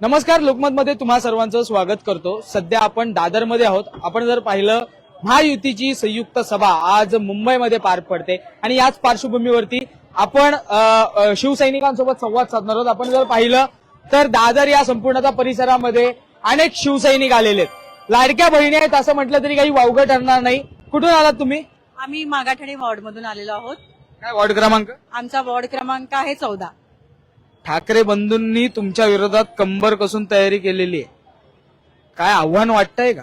नमस्कार, लोकमत मध्ये तुम्हा सर्वांचं स्वागत करतो। सध्या आपण दादर मध्ये आहोत। आपण जर पाहिलं महायुतीची संयुक्त सभा आज मुंबईमध्ये पार पडते आणि याच पार्श्वभूमीवरती आपण शिवसैनिकांसोबत संवाद साधणार आहोत। आपण जर पाहिलं तर दादर या संपूर्ण परिसरामध्ये अनेक शिवसैनिक आलेले आहेत। लाडक्या बहिणी आहेत असं म्हटलं तरी काही वावगं ठरणार नाही। कुठून आलात तुम्ही? आम्ही मागाठाणे वॉर्ड मधून आलेलो आहोत। काय वॉर्ड क्रमांक? आमचा वॉर्ड क्रमांक आहे 14। ठाकरे बंधूंनी तुमच्या विरोधात कंबर कसून तयारी केलेली आहे, काय आव्हान वाटतंय का?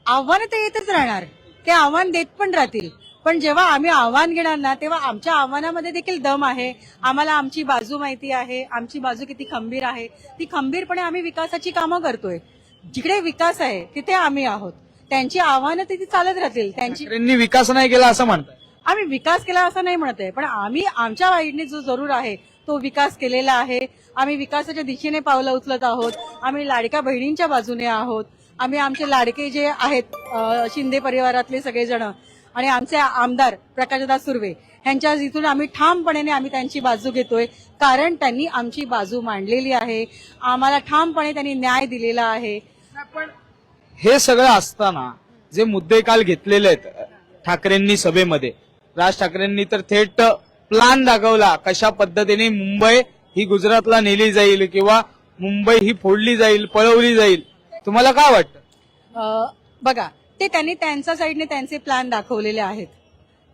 आव्हान तर येतच राहणार, ते आव्हान देत पण राहतील, पण जेव्हा आम्ही आव्हान घेणार ना तेव्हा आमच्या आव्हानामध्ये देखील दम आहे। आम्हाला आमची बाजू माहिती आहे, आमची बाजू किती खंबीर आहे। ती खंबीरपणे आम्ही विकासाची कामं करतोय। जिकडे विकास आहे तिथे आम्ही आहोत। त्यांची आव्हानं तिथे चालत राहतील। ठाकरेंनी विकास नाही केला असं म्हणताय? आम्ही विकास केला असं नाही म्हणत आहे, पण आम्ही आमच्या वाईडने जो जरूर आहे तो विकास केलेला आहे। आम्ही विकासाच्या दिशेने पावलं उचलत आहोत। आम्ही लाडक्या बहिणींच्या बाजूने आहोत। आम्ही आमचे लाडके जे आहेत शिंदे परिवारातले सगळेजण आणि आमचे आमदार प्रकाशदादा सुर्वे यांच्या इथून आम्ही ठामपणे आम्ही त्यांची बाजू घेतोय, कारण त्यांनी आमची बाजू मांडलेली आहे। आम्हाला ठामपणे त्यांनी न्याय दिलेला आहे। पण हे सगळं असताना जे मुद्दे काल घेतलेले आहेत ठाकरेंनी सभेमध्ये, राज ठाकरेंनी तर थेट प्लान दाखवला कशा पद्धतीने मुंबई ही गुजरातला नेली जाईल किंवा मुंबई ही फोडली जाईल, पळवली जाईल। तुम्हाला काय वाटतं? बघा, ते त्यांनी त्यांच्या साईडने त्यांचे प्लॅन दाखवलेले आहेत।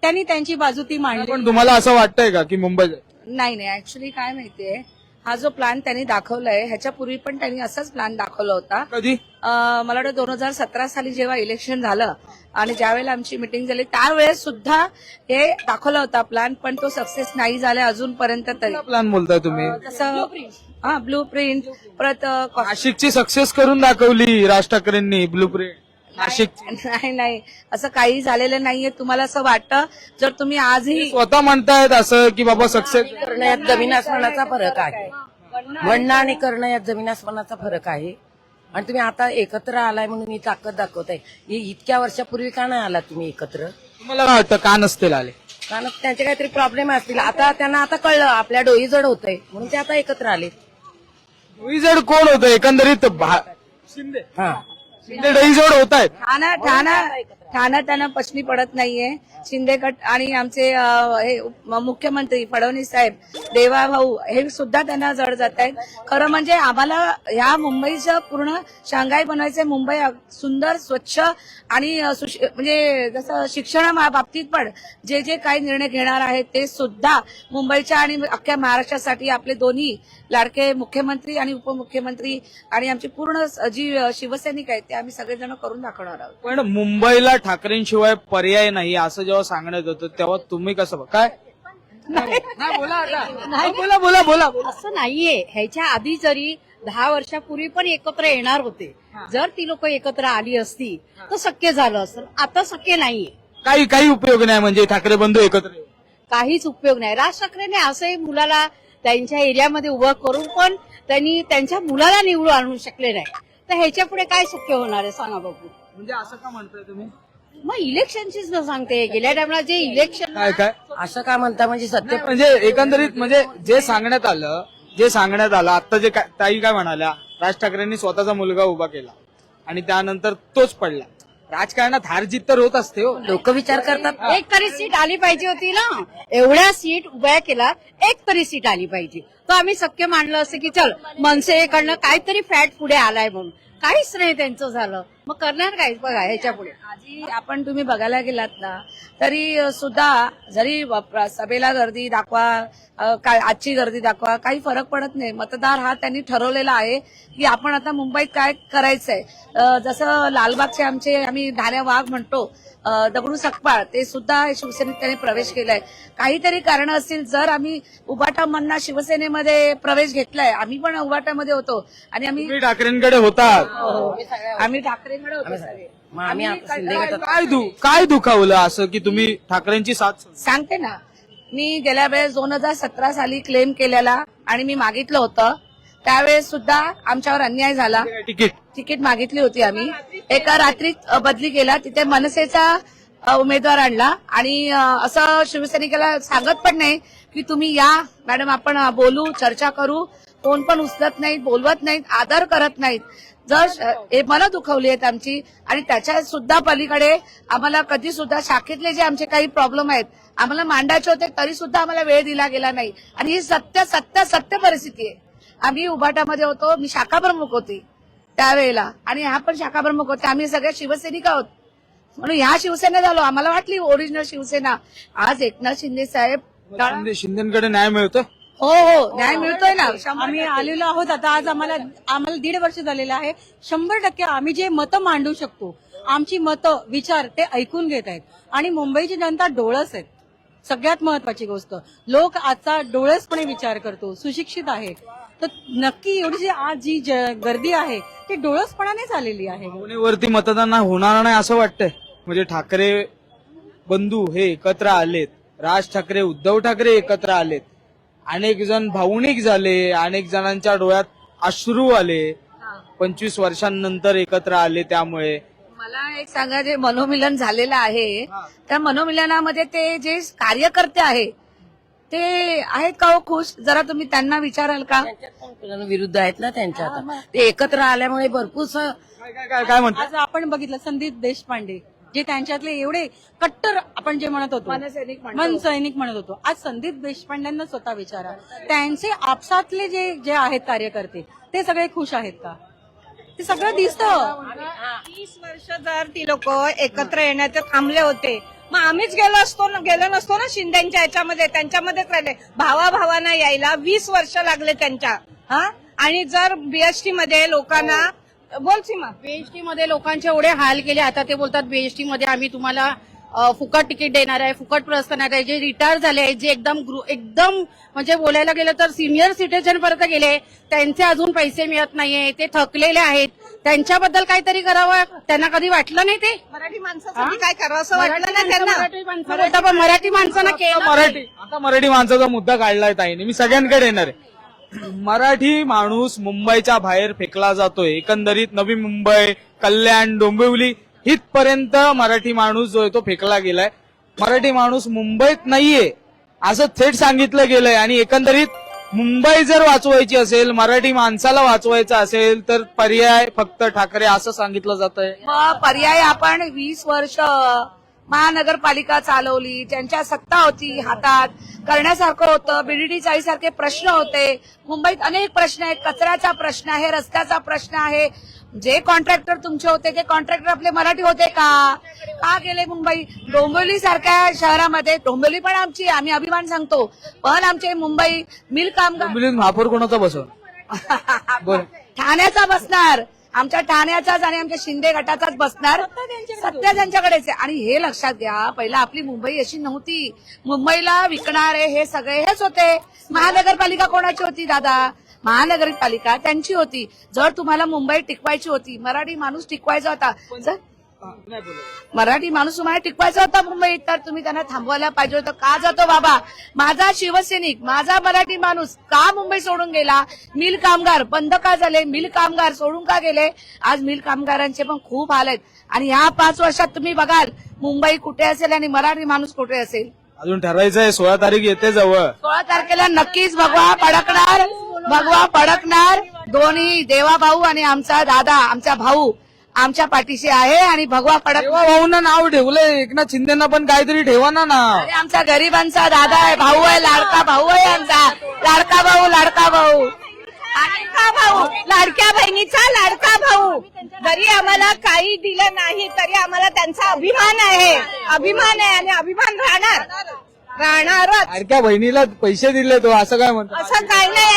त्यांनी त्यांची बाजू ती मांडली। पण तुम्हाला असं वाटतंय का की मुंबई नाही, ऍक्च्युली काय माहितीये, हा जो प्लॅन त्यांनी दाखवलाय ह्याच्यापूर्वी पण त्यांनी असाच प्लॅन दाखवला होता। कधी? मला वाटतं 2017 साली जेव्हा इलेक्शन झालं आणि ज्यावेळेला आमची मिटिंग झाली त्यावेळेस सुद्धा हे दाखवला होता प्लॅन, पण तो सक्सेस नाही झाला अजूनपर्यंत तरी। प्लॅन बोलताय तुम्ही? तसं ब्लू प्रिंट परत नाशिकची सक्सेस करून दाखवली राज ठाकरेंनी ब्लू प्रिंट। नाशिक नाही असं काही झालेलं नाहीये। तुम्हाला असं वाटतं? जर तुम्ही आजही स्वतः म्हणतायत असं की बाबा सक्सेस करण्यात जमीन आसमानाचा फरक आहे। म्हणणं आणि करणं यात जमीन आसमानाचा फरक आहे। आणि तुम्ही आता एकत्र आलाय म्हणून ही ताकद दाखवताय। इतक्या वर्षापूर्वी का नाही आला तुम्ही एकत्र? तुम्हाला काय वाटतं का नसतील आले? कारण त्यांचे काहीतरी प्रॉब्लेम असतील। आता त्यांना आता कळलं आपल्या डोई जड होतंय म्हणून ते आता एकत्र आले। जड कोण होतं एकंदरीत? शिंदे शिंदे डहीजोड होत आहेत। ठाणा त्यांना पचनी पडत नाहीये। शिंदे गट आणि आमचे हे मुख्यमंत्री फडणवीस साहेब, देवा भाऊ हे सुद्धा त्यांना जड जात आहेत। खरं म्हणजे आम्हाला ह्या मुंबईचं पूर्ण शांघाय बनवायचंय। मुंबई सुंदर, स्वच्छ आणि म्हणजे जसं शिक्षणा बाबतीत पण जे जे काही निर्णय घेणार आहेत ते सुद्धा मुंबईच्या आणि अख्ख्या महाराष्ट्रासाठी आपले दोन्ही लाडके मुख्यमंत्री आणि उपमुख्यमंत्री आणि आमची पूर्ण जी शिवसैनिक आहेत ते आम्ही सगळेजण करून दाखवणार आहोत। पण मुंबईला ठाकरेंशिवाय पर्याय नाही असं जेव्हा सांगण्यात होतं तेव्हा तुम्ही कसं काय? बोला असं नाहीये। ह्याच्या आधी जरी 10 वर्षापूर्वी पण एकत्र येणार होते। जर ती लोक एकत्र आली असती तर शक्य झालं असतं। आता शक्य नाहीये। काही उपयोग नाही म्हणजे ठाकरे बंधू एकत्र येऊन? काहीच उपयोग नाही। राज ठाकरेंनी असंही मुलाला त्यांच्या एरियामध्ये उभं करून पण त्यांनी त्यांच्या मुलाला निवडून आणू शकले नाही, तर ह्याच्या पुढे काय शक्य होणार आहे सांगा बघू? म्हणजे असं का म्हणताय तुम्ही? मग इलेक्शनचीच न सांगते, गेल्या टाइमला जे इलेक्शन काय असं का म्हणता? म्हणजे सत्य म्हणजे एकंदरीत म्हणजे जे सांगण्यात आलं आता जे ताई काय म्हणाल्या, राज ठाकरेंनी स्वतःचा मुलगा उभा केला आणि त्यानंतर तोच पडला। राजकारणात हार जीत तर होत असते हो। लोक विचार करतात एक तरी सीट आली पाहिजे होती ना। एवढ्या सीट उभ्या केला, एक तरी सीट आली पाहिजे, तर आम्ही शक्य मानलं असं की चल मनसेकडनं काहीतरी फॅट पुढे आलाय म्हणून। काहीच नाही त्यांचं झालं, मग करणार काय बघा ह्याच्या पुढे? आधी आपण तुम्ही बघायला गेलात ना तरी सुद्धा जरी सभेला गर्दी दाखवा, आजची गर्दी दाखवा, काही फरक पडत नाही। मतदार हा त्यांनी ठरवलेला आहे की आपण आता मुंबईत काय करायचंय। जसं लालबागचे आम्ही ढाण्या वाघ म्हणतो दगडू सकपाळ, ते सुद्धा शिवसेनेत त्यांनी प्रवेश केलाय। काहीतरी कारण असतील। जर आम्ही उबाटा मन्ना शिवसेनेमध्ये प्रवेश घेतलाय, आम्ही पण उबाटामध्ये होतो आणि आम्ही ठाकरेंकडे होतात। आम्ही ठाकरेंकडे होतो सगळे। मग आम्ही आता शिंदे गटात काय दुखावलं असं की तुम्ही ठाकरेंची साथ? सांगते ना, मी गेल्या वेळेस 2017 साली क्लेम केलेला आणि मी मागितलं होतं, त्यावेळेस सुद्धा आमच्यावर अन्याय झाला। तिकीट मागितली होती आम्ही, एका रात्रीत बदली केला। तिथे मनसेचा उमेदवार आणला आणि असं शिवसैनिकाला सांगत पण नाही की तुम्ही या मॅडम, आपण बोलू, चर्चा करू, फोन पण उचलत नाहीत, बोलवत नाहीत, आदर करत नाहीत. हे मनं दुखवली आहेत आमची. आणि त्याच्या सुद्धा पलीकडे आम्हाला कधी सुद्धा शाखेतले जे आमचे काही प्रॉब्लेम आहेत आम्हाला मांडायचे होते तरी सुद्धा आम्हाला वेळ दिला गेला नाही. आणि ही सत्य परिस्थिती आहे. आम्ही उभाटामध्ये होतो, मी शाखा प्रमुख होती त्यावेळेला आणि ह्या पण शाखा प्रमुख होते. आम्ही सगळ्या शिवसैनिक आहोत म्हणून ह्या शिवसेना झालो. आम्हाला वाटली ओरिजिनल शिवसेना. आज एकनाथ शिंदे साहेब शिंदेकडे न्याय मिळतो. हो न्याय मिळतोय ना. आम्ही आलेलो आहोत आता. आज आम्हाला 1.5 वर्ष झालेलं आहे. 100% आम्ही जे मतं मांडू शकतो, आमची मतं विचार ते ऐकून घेत आहेत. आणि मुंबईची जनता डोळस आहेत. सगळ्यात महत्वाची गोष्ट, लोक आजचा डोळसपणे विचार करतो, सुशिक्षित आहे. तर नक्की एवढी जी आज जी गर्दी आहे ती डोळसपणानेच आलेली आहे. भावनेवरती मतदान होणार नाही असं वाटतंय. म्हणजे ठाकरे बंधू हे एकत्र आलेत, राज ठाकरे उद्धव ठाकरे एकत्र आलेत, अनेक जण भावनिक झाले, अनेक जणांच्या डोळ्यात अश्रू आले, 25 वर्षांनंतर एकत्र आले. त्यामुळे मला एक सांगा, जे मनोमिलन झालेलं आहे त्या मनोमिलनामध्ये ते जे कार्यकर्ते आहे ते आहेत का हो खुश? जरा तुम्ही त्यांना विचाराल का? त्यांच्यात विरुद्ध आहेत ना त्यांच्या आता. ते एकत्र आल्यामुळे भरपूर काय म्हणतात. आज आपण बघितलं संदीप देशपांडे जे त्यांच्यातले एवढे कट्टर आपण जे म्हणत होतो मनसैनिक म्हणत होतो, आज संदीप देशपांडेंना स्वतः विचारा, त्यांचे आपसातले जे आहेत कार्यकर्ते ते सगळे खुश आहेत का? ते सगळं दिसतं. 20 वर्ष जर ती लोक एकत्र येण्याचे थांबले होते मग आम्हीच गेलो नसतो ना शिंदेच्या याच्यामध्ये, त्यांच्यामध्येच राहिले. भावाभावांना यायला 20 वर्ष लागले त्यांच्या. आणि जर बीएसटी मध्ये लोकांना बीएसटी मध्ये लोकांचे एवढे हाल केले. आता ते बोलतात बीएसटी मध्ये आम्ही तुम्हाला फुकट तिकीट देणार आहे, फुकट प्रवास करणार आहे. जे रिटायर झाले आहेत, जे एकदम म्हणजे बोलायला गेलं तर सिनियर सिटीजन पर्यंत गेले, त्यांचे अजून पैसे मिळत नाहीये, ते थकलेले आहेत. त्यांच्याबद्दल काहीतरी करावं. त्यांना कधी वाटलं नाही ते मराठी माणसासाठी काय करावं असं वाटलं ना त्यांना. पण मराठी माणसांना केलं. आता मराठी माणसाचा मुद्दा काढलाय ताईने, मी सगळ्यांकडे येणार आहे. मराठी माणूस मुंबईच्या बाहेर फेकला जातोय. एकंदरीत नवी मुंबई, कल्याण, डोंबिवली इथपर्यंत मराठी माणूस जो आहे तो फेकला गेलाय. मराठी माणूस मुंबईत नाहीये असं थेट सांगितलं गेलंय. आणि एकंदरीत मुंबई जर वाचवायची असेल, मराठी माणसाला वाचवायचं असेल तर पर्याय फक्त ठाकरे असं सांगितलं जात आहे. पर्याय आपण 20 वर्ष महानगरपालिका चालवली, ज्यांच्या सत्ता होती हातात, करण्यासारखं होतं. बीडीडी चाळी सारखे प्रश्न होते. मुंबईत अनेक प्रश्न आहेत. कचऱ्याचा प्रश्न आहे, रस्त्याचा प्रश्न आहे. जे कॉन्ट्रॅक्टर तुमचे होते ते कॉन्ट्रॅक्टर आपले मराठी होते का गेले मुंबई? डोंबिवली सारख्या शहरामध्ये, डोंबिवली पण आमची, आम्ही अभिमान सांगतो, पण आमचे मुंबई मिल कामगार डोंबिवलीत महापौर कोणाचा बसव बरं ठाण्याचा बसणार, आमच्या ठाण्याचाच आणि आमच्या शिंदे गटाचाच बसणार. सत्ता त्यांच्याकडेच आहे. आणि हे लक्षात घ्या, पहिला आपली मुंबई अशी नव्हती. मुंबईला विकणारे हे सगळे हेच होते. महानगरपालिका कोणाची होती दादा? महानगरपालिका त्यांची होती. जर तुम्हाला मुंबई टिकवायची होती, मराठी माणूस टिकवायचा होता, मराठी माणूस तुम्हाला टिकवायचा होता मुंबईत, तर तुम्ही त्यांना थांबवायला पाहिजे होतं. का जातो बाबा? माझा शिवसैनिक, माझा मराठी माणूस का मुंबई सोडून गेला? मिल कामगार बंद का झाले? मिल कामगार सोडून का गेले? आज मिल कामगारांचे पण खूप हाल आहेत. आणि ह्या 5 वर्षात तुम्ही बघाल मुंबई कुठे असेल आणि मराठी माणूस कुठे असेल. अजून ठरायचंय. 16 तारीख येते जवळ. 16 तारखेला नक्कीच भगवा फडकणार. दोन्ही देवा भाऊ आणि आमचा दादा, आमचा भाऊ आमच्या पाठीशी आहे. आणि भगवा फडकणार. भाऊंना नाव ठेवलंय, एकनाथ शिंदेना पण काहीतरी ठेवा ना नाव. आणि आमचा गरिबांचा दादा आहे, भाऊ आहे, लाडका भाऊ आहे आमचा. लाडका भाऊ लाडक्या बहिणीचा लाडका भाऊ. जरी आम्हाला काही दिलं नाही तरी आम्हाला त्यांचा अभिमान आहे आणि अभिमान राहणारच. लाडक्या बहिणीला पैसे दिले तो असं काय म्हणतो? असं काही नाही.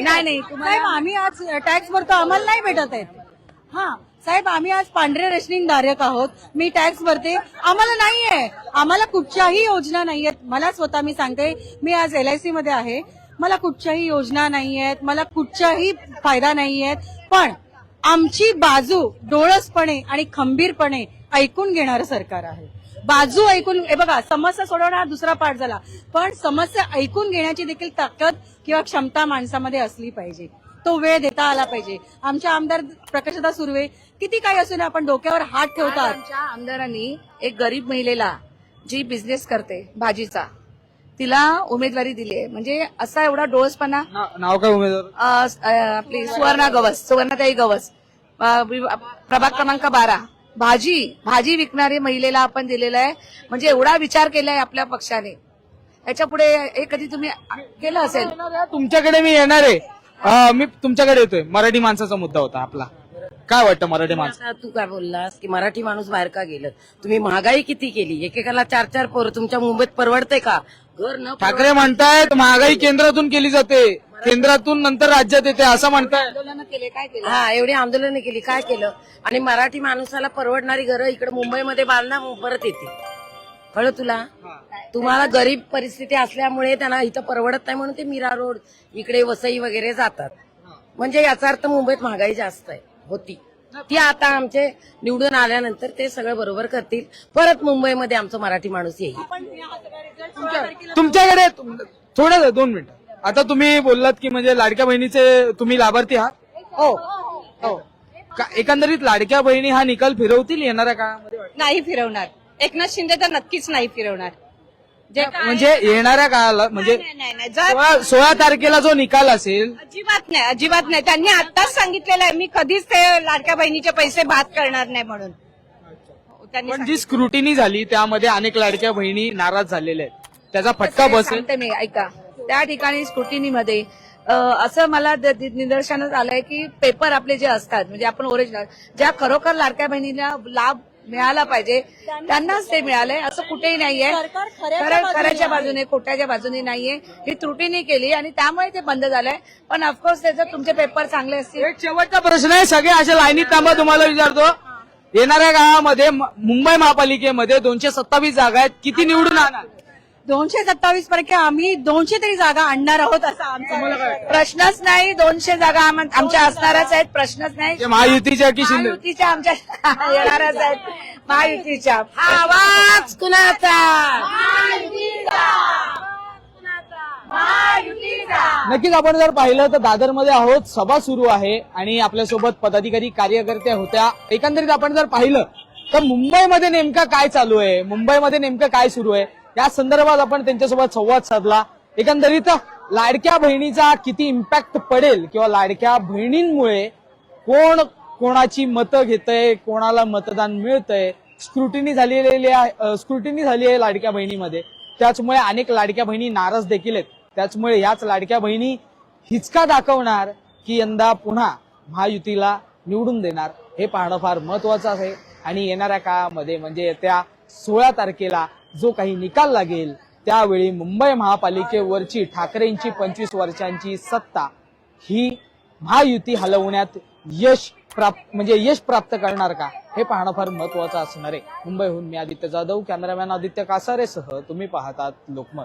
नाही साहेब, आम्ही आज टॅक्स भरतो, आम्हाला नाही भेटत आहेत. साहेब, आम्ही आज पांढरे रेशनिंग धारक आहोत. मी टॅक्स भरते, आम्हाला नाहीये. आम्हाला कुठच्याही योजना नाहीयेत. मला स्वतः मी सांगते, मी आज LIC मध्ये आहे. मला कुठच्याही योजना नाहीयेत, मला कुठच्याही फायदा नाहीयेत. पण आमची बाजू डोळसपणे आणि खंबीरपणे ऐकून घेणारं सरकार आहे. बाजू ऐकून, हे बघा, समस्या सोडवणं हा दुसरा पार्ट झाला, पण समस्या ऐकून घेण्याची देखील ताकद किंवा क्षमता माणसामध्ये असली पाहिजे. तो वेळ देता आला पाहिजे. आमच्या आमदार प्रकाशदा सुर्वे किती काही असू नये, आपण डोक्यावर हात ठेवतात. आमच्या आमदारांनी एक गरीब महिलेला जी बिझनेस करते भाजीचा, तिला उमेदवारी दिली आहे. म्हणजे असा एवढा डोळसपणा. नाव काय उमेदवार? आपली सुवर्णाताई गवस, प्रभाग क्रमांक 12. भाजी विकणारी महिलेला आपण दिलेला आहे. म्हणजे एवढा विचार केलाय आपल्या पक्षाने. याच्या पुढे हे कधी तुम्ही केलं असेल? तुमच्याकडे मी येणार आहे. मी तुमच्याकडे येतोय. मराठी माणसाचा मुद्दा होता आपला. काय वाटतं मराठी माणसं? आता तू काय बोललास की मराठी माणूस बाहेर का गेलं? तुम्ही महागाई किती केली? एकेकाला 4-4 पोरं. तुमच्या मुंबईत परवडते का? घर न ठाकरे म्हणतायत महागाई केंद्रातून केली जाते, केंद्रातून नंतर राज्यात येते असं म्हणताय. आंदोलनं केले, काय केलं? हा, एवढी आंदोलनं केली, काय केलं? आणि मराठी माणसाला परवडणारी घरं इकडे मुंबईमध्ये बांधणं परत येते. कळलं तुला? तुम्हाला गरीब परिस्थिती असल्यामुळे त्यांना इथं परवडत नाही म्हणून ते मीरा रोड इकडे वसई वगैरे जातात. म्हणजे याचा अर्थ मुंबईत महागाई जास्त आहे होती. ती आता आमचे निवडून आल्यानंतर ते सगळं बरोबर करतील. परत मुंबईमध्ये आमचं मराठी माणूस येईल. तुमच्याकडे थोडं 2 मिनिटं. आता तुम्ही बोललात की म्हणजे लाडक्या बहिणीचे तुम्ही लाभार्थी आहात. हो. एकंदरीत लाडक्या बहिणी हा निकाल फिरवतील येणाऱ्या काळामध्ये? नाही फिरवणार. एकनाथ शिंदे तर नक्कीच नाही फिरवणार. म्हणजे येणाऱ्या काळाला म्हणजे नाही जर 16 तारखेला जो निकाल असेल. अजिबात नाही. त्यांनी आताच सांगितलेलं आहे मी कधीच ते लाडक्या बहिणीचे पैसे बाद करणार नाही म्हणून. पण जी स्क्रुटिनी झाली त्यामध्ये अनेक लाडक्या बहिणी नाराज झालेल्या आहेत. त्याचा फटका बसेल. सांगते मी, ऐका. त्या ठिकाणी स्क्रुटिनीमध्ये असं मला निदर्शनास आलंय की पेपर आपले जे असतात म्हणजे आपण ओरिजिनल ज्या खरोखर लाडक्या बहिणीला लाभ मिळाला पाहिजे त्यांनाच ते मिळालंय. असं कुठेही नाहीये. खऱ्याच्या बाजूने खोट्याच्या बाजूने नाहीये. ही त्रुटीने केली आणि त्यामुळे ते बंद झालंय. पण ऑफकोर्स त्याचे तुमचे पेपर चांगले असतील. एक शेवटचा प्रश्न आहे. सगळे अशा लाईनीत थांबा. तुम्हाला विचारतो, येणाऱ्या काळामध्ये मुंबई महापालिकेमध्ये 227 जागा आहेत. किती निवडून आणणार? 227 पैकी आम्ही 200 तरी जागा आणणार आहोत असा आमचा प्रश्नच नाही. 200 जागा आमच्या असणारच आहेत. प्रश्नच नाही. महायुतीच्या की शिंदे? महायुतीच्या आमच्या येणारच आहेत. महायुतीच्या. आवाज कुणाचा? नक्कीच आपण जर पाहिलं तर दादरमध्ये आहोत. सभा सुरू आहे आणि आपल्यासोबत पदाधिकारी कार्यकर्ते होत्या. एकंदरीत आपण जर पाहिलं तर मुंबईमध्ये नेमकं काय चालू आहे, मुंबईमध्ये नेमकं काय सुरू आहे या संदर्भात आपण त्यांच्यासोबत संवाद साधला. एकंदरीत लाडक्या बहिणीचा किती इम्पॅक्ट पडेल किंवा लाडक्या बहिणींमुळे कोण कोणाची मतं घेतंय, कोणाला मतदान मिळतंय, स्क्रुटिनी झाली आहे लाडक्या बहिणीमध्ये. त्याचमुळे अनेक लाडक्या बहिणी नाराज देखील आहेत. त्याचमुळे याच लाडक्या बहिणी हिचका दाखवणार की यंदा पुन्हा महायुतीला निवडून देणार हे पाहणं फार महत्वाचं आहे. आणि येणाऱ्या काळामध्ये म्हणजे येत्या 16 तारखेला जो काही निकाल लागेल त्यावेळी मुंबई महापालिकेवरची ठाकरेंची 25 वर्षांची सत्ता ही महायुती हलवण्यात यश प्राप्त करणार का हे पाहणं फार महत्वाचं असणार आहे. मुंबईहून मी आदित्य जाधव, कॅमेरामॅन आदित्य कासारेसह तुम्ही पाहतात लोकमत.